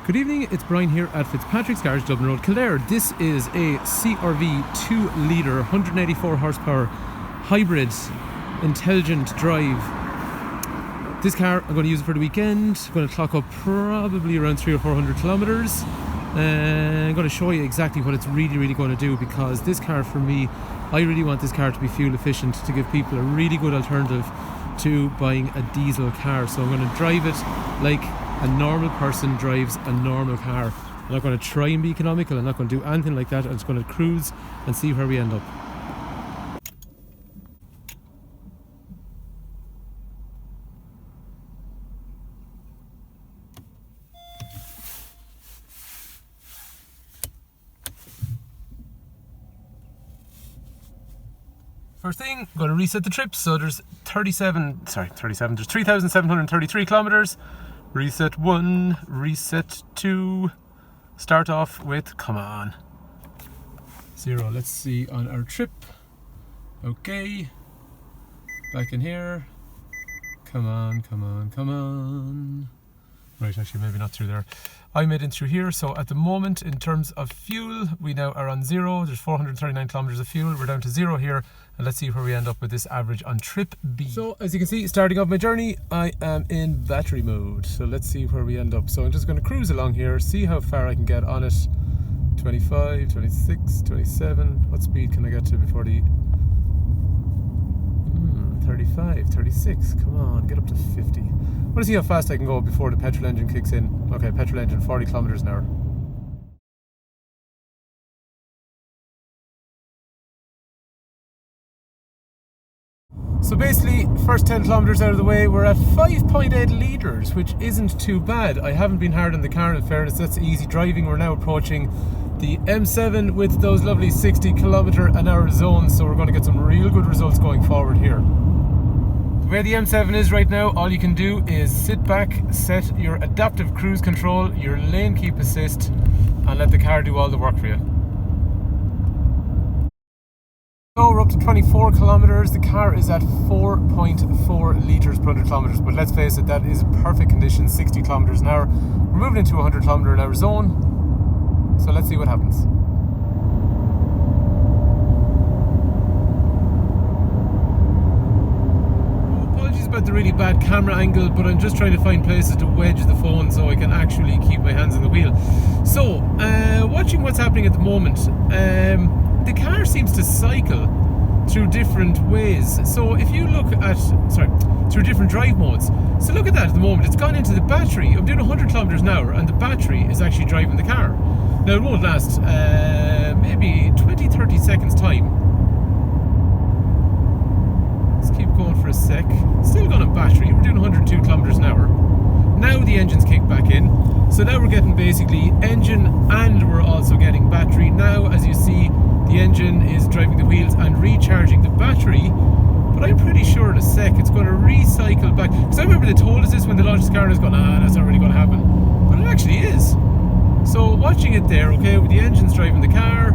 Good evening, it's Brian here at Fitzpatrick's Garage, Dublin Road, Kildare. This is a CRV 2-litre, 184 horsepower hybrid intelligent drive. This car, I'm going to use it for the weekend. I'm going to clock up probably around 300 or 400 kilometres. I'm going to show you exactly what it's really going to do, because this car, for me, I really want this car to be fuel efficient, to give people a really good alternative to buying a diesel car. So I'm going to drive it like a normal person drives a normal car. I'm not going to try and be economical. I'm not going to do anything like that. I'm just going to cruise and see where we end up. First thing, I'm going to reset the trip. So there's 3,733 kilometers. Reset 1, reset 2. Start off with, come on, 0. Let's see on our trip. Okay. Back in here. Come on. Right, actually maybe not through there. I made it through here. So at the moment, in terms of fuel, we now are on 0. There's 439 kilometers of fuel. We're down to 0 here. And let's see where we end up with this average on trip B. So as you can see, starting off my journey, I am in battery mode. So let's see where we end up. So I'm just going to cruise along here, see how far I can get on it. 25, 26, 27. What speed can I get to before the 35, 36, come on, get up to 50. I want to see how fast I can go before the petrol engine kicks in. Okay, petrol engine, 40 kilometers an hour. So basically, first 10 kilometers out of the way, we're at 5.8 litres, which isn't too bad. I haven't been hard on the car, in fairness, that's easy driving. We're now approaching the M7 with those lovely 60 kilometer an hour zones, so we're going to get some real good results going forward here. The way the M7 is right now, all you can do is sit back, set your adaptive cruise control, your lane keep assist, and let the car do all the work for you. So we're up to 24 kilometers. The car is at 4.4 litres per 100 kilometers, but let's face it, that is perfect condition, 60 kilometers an hour. We're moving into a 100 kilometer an hour zone, so let's see what happens. About the really bad camera angle, but I'm just trying to find places to wedge the phone so I can actually keep my hands on the wheel. So watching what's happening at the moment, the car seems to cycle through different ways. So if you look at, through different drive modes. So look at that at the moment, it's gone into the battery. I'm doing 100 kilometers an hour and the battery is actually driving the car. Now it won't last maybe 20-30 seconds time. Keep going for a sec. Still going on battery. We're doing 102 kilometers an hour. Now the engine's kicked back in. So now we're getting basically engine and we're also getting battery. Now, as you see, the engine is driving the wheels and recharging the battery. But I'm pretty sure in a sec it's going to recycle back. Because I remember they told us this when they launched this car and I was going, that's not really going to happen. But it actually is. So watching it there, okay, with the engine's driving the car,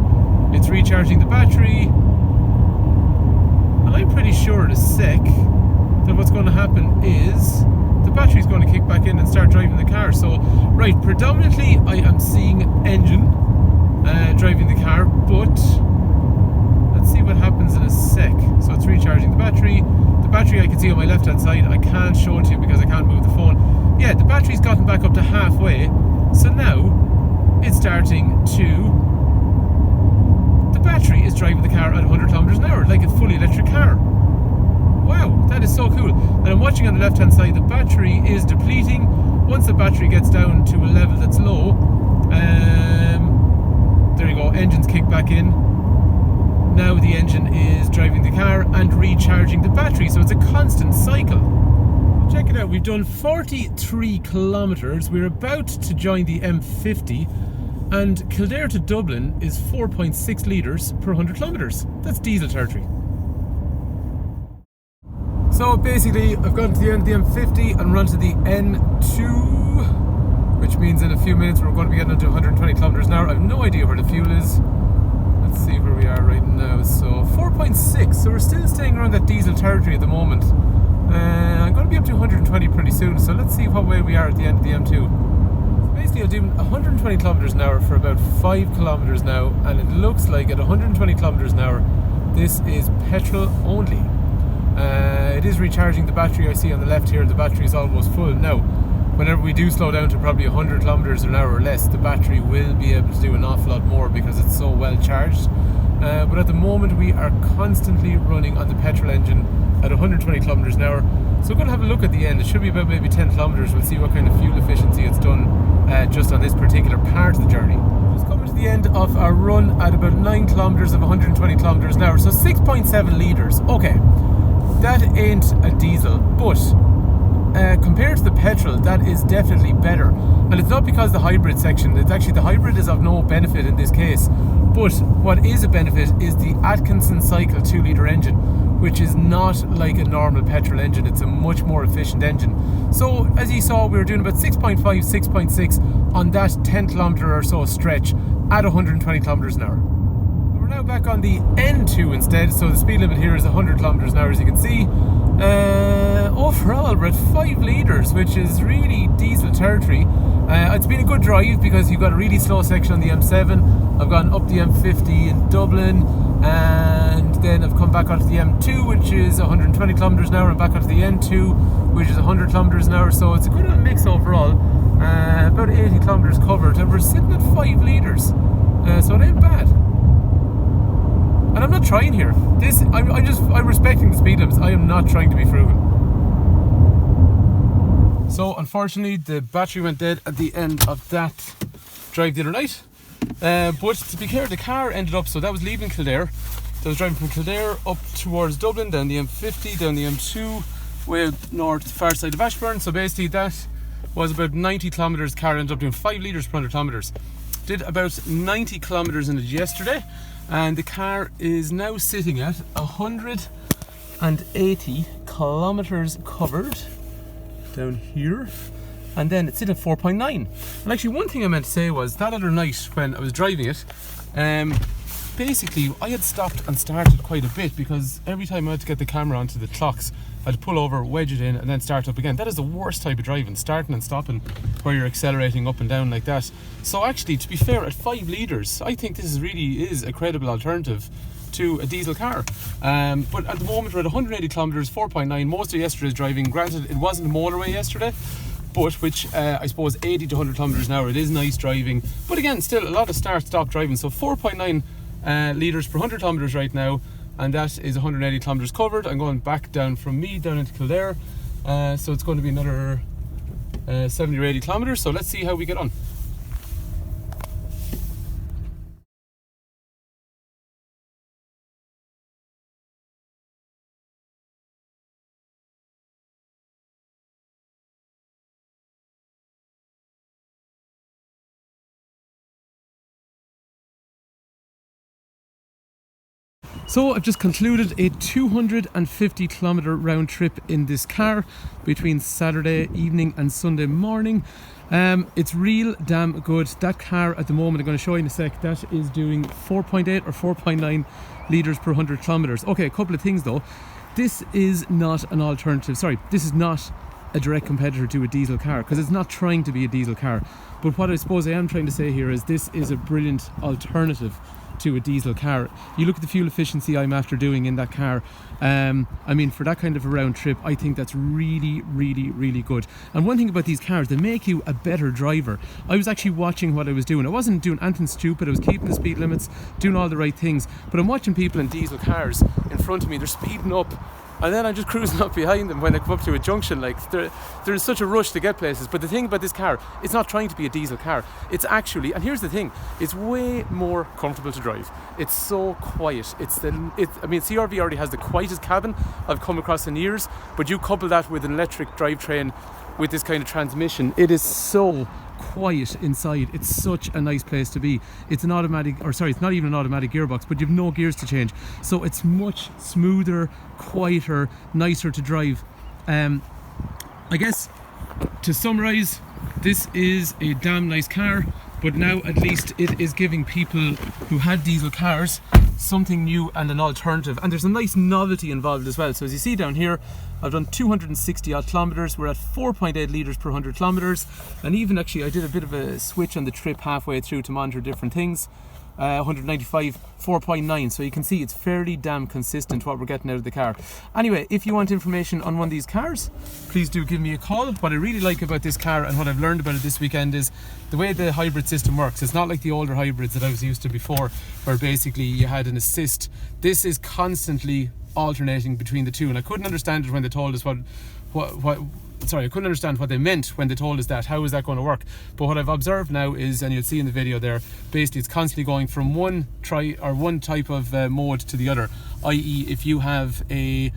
it's recharging the battery. And I'm pretty sure in a sec that what's going to happen is the battery's going to kick back in and start driving the car. So, right, predominantly I am seeing engine driving the car, but let's see what happens in a sec. So it's recharging the battery. The battery I can see on my left hand side. I can't show it to you because I can't move the phone. Yeah, the battery's gotten back up to halfway. So now it's starting to... The battery is driving the car at 100 kilometers an hour, like a fully electric car. Wow, that is so cool. And I'm watching on the left hand side, the battery is depleting. Once the battery gets down to a level that's low, there you go, engine's kicked back in. Now the engine is driving the car and recharging the battery, so it's a constant cycle. Check it out, we've done 43 kilometers. We're about to join the M50. And Kildare to Dublin is 4.6 litres per 100 kilometres. That's diesel territory. So basically, I've gotten to the end of the M50 and run to the N2, which means in a few minutes we're going to be getting into 120 kilometres an hour. I have no idea where the fuel is. Let's see where we are right now. So 4.6, so we're still staying around that diesel territory at the moment. I'm going to be up to 120 pretty soon, so let's see what way we are at the end of the M2. Basically, I'm doing 120 kilometers an hour for about 5 kilometers now, and it looks like at 120 kilometers an hour, this is petrol only. It is recharging the battery. I see on the left here, the battery is almost full. Now, whenever we do slow down to probably 100 kilometers an hour or less, the battery will be able to do an awful lot more because it's so well charged. But at the moment, we are constantly running on the petrol engine at 120 kilometers an hour. So we're going to have a look at the end. It should be about maybe 10 kilometers. We'll see what kind of fuel efficiency it's done just on this particular part of the journey. Just coming to the end of our run at about 9 kilometers of 120 kilometers an hour. So 6.7 litres. Okay, that ain't a diesel, but compared to the petrol, that is definitely better. And it's not because the hybrid section, it's actually the hybrid is of no benefit in this case. But what is a benefit is the Atkinson cycle 2 litre engine, which is not like a normal petrol engine. It's a much more efficient engine. So as you saw, we were doing about 6.5, 6.6 on that 10 kilometre or so stretch at 120 kilometres an hour. We're now back on the N2 instead, so the speed limit here is 100 kilometres an hour, as you can see. Overall, we're at 5 litres, which is really diesel territory. It's been a good drive because you've got a really slow section on the M7. I've gone up the M50 in Dublin, and then I've come back onto the M2, which is 120 kilometres an hour, and back onto the N2, which is 100 kilometres an hour. So it's a good little mix overall. About 80 kilometres covered, and we're sitting at 5 litres. So it ain't bad. And I'm not trying here. I'm respecting the speed limits. I am not trying to be frugal. So unfortunately, the battery went dead at the end of that drive the other night. But to be clear, the car ended up, so that was leaving Kildare. So I was driving from Kildare up towards Dublin, down the M50, down the M2, way north, far side of Ashburn. So basically that was about 90 kilometres. The car ended up doing 5 litres per 100 kilometres. Did about 90 kilometres in it yesterday. And the car is now sitting at 180 kilometres covered down here, and then it's sitting at 4.9. And actually, one thing I meant to say was that other night when I was driving it, basically I had stopped and started quite a bit because every time I had to get the camera onto the clocks, I'd pull over, wedge it in, and then start up again. That is the worst type of driving, starting and stopping where you're accelerating up and down like that. So actually, to be fair, at 5 litres, I think this really is a credible alternative to a diesel car. But at the moment we're at 180 kilometres, 4.9. Most of yesterday's driving, granted it wasn't a motorway yesterday, but which I suppose 80 to 100 kilometres an hour, it is nice driving. But again, still a lot of start-stop driving. So 4.9 litres per 100 kilometres right now, and that is 180 kilometres covered. I'm going back down from me down into Kildare, so it's going to be another 70 or 80 kilometres. So let's see how we get on. So I've just concluded a 250 kilometre round trip in this car between Saturday evening and Sunday morning. It's real damn good. That car at the moment, I'm going to show you in a sec, that is doing 4.8 or 4.9 litres per 100 kilometres. Okay, a couple of things though. This is not an alternative, this is not a direct competitor to a diesel car because it's not trying to be a diesel car. But what I suppose I am trying to say here is this is a brilliant alternative to a diesel car. You look at the fuel efficiency I'm after doing in that car. I mean, for that kind of a round trip, I think that's really, really, really good. And one thing about these cars, they make you a better driver. I was actually watching what I was doing. I wasn't doing anything stupid. I was keeping the speed limits, doing all the right things. But I'm watching people in diesel cars in front of me. They're speeding up, and then I'm just cruising up behind them when they come up to a junction. Like, they're in such a rush to get places. But the thing about this car, it's not trying to be a diesel car. It's actually, and here's the thing, it's way more comfortable to drive. It's so quiet. I mean, CRV already has the quietest cabin I've come across in years. But you couple that with an electric drivetrain with this kind of transmission, it is so quiet inside. It's such a nice place to be. It's an automatic, or sorry, it's not even an automatic gearbox, but you've no gears to change, so it's much smoother, quieter, nicer to drive. I guess to summarize, this is a damn nice car, but now at least it is giving people who had diesel cars something new and an alternative, and there's a nice novelty involved as well. So as you see down here, I've done 260 odd kilometers. We're at 4.8 litres per 100 kilometers, and even actually I did a bit of a switch on the trip halfway through to monitor different things. 195, 4.9, so you can see it's fairly damn consistent what we're getting out of the car. Anyway, if you want information on one of these cars, please do give me a call. What I really like about this car and what I've learned about it this weekend is the way the hybrid system works. It's not like the older hybrids that I was used to before, where basically you had an assist. This is constantly alternating between the two, and I couldn't understand it when they told us I couldn't understand what they meant when they told us that. How is that going to work? But what I've observed now is, and you'll see in the video there, basically it's constantly going from one type of mode to the other. I.e., if you have a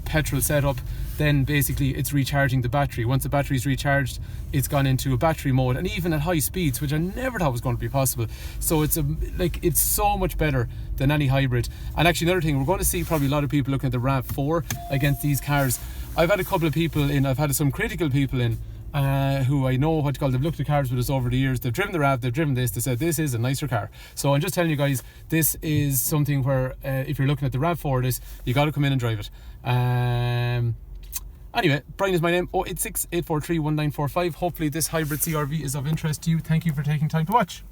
petrol setup, then basically it's recharging the battery. Once the battery is recharged, it's gone into a battery mode, and even at high speeds, which I never thought was going to be possible. So it's so much better than any hybrid. And actually, another thing, we're going to see probably a lot of people looking at the RAV4 against these cars. I've had a couple of people in, I've had some critical people in who I know they've looked at cars with us over the years. They've driven the RAV, they've driven this, they said this is a nicer car. So I'm just telling you guys, this is something where if you're looking at the RAV4, you got to come in and drive it. Anyway, Brian is my name, 086 843 1945. Hopefully this hybrid CRV is of interest to you. Thank you for taking time to watch.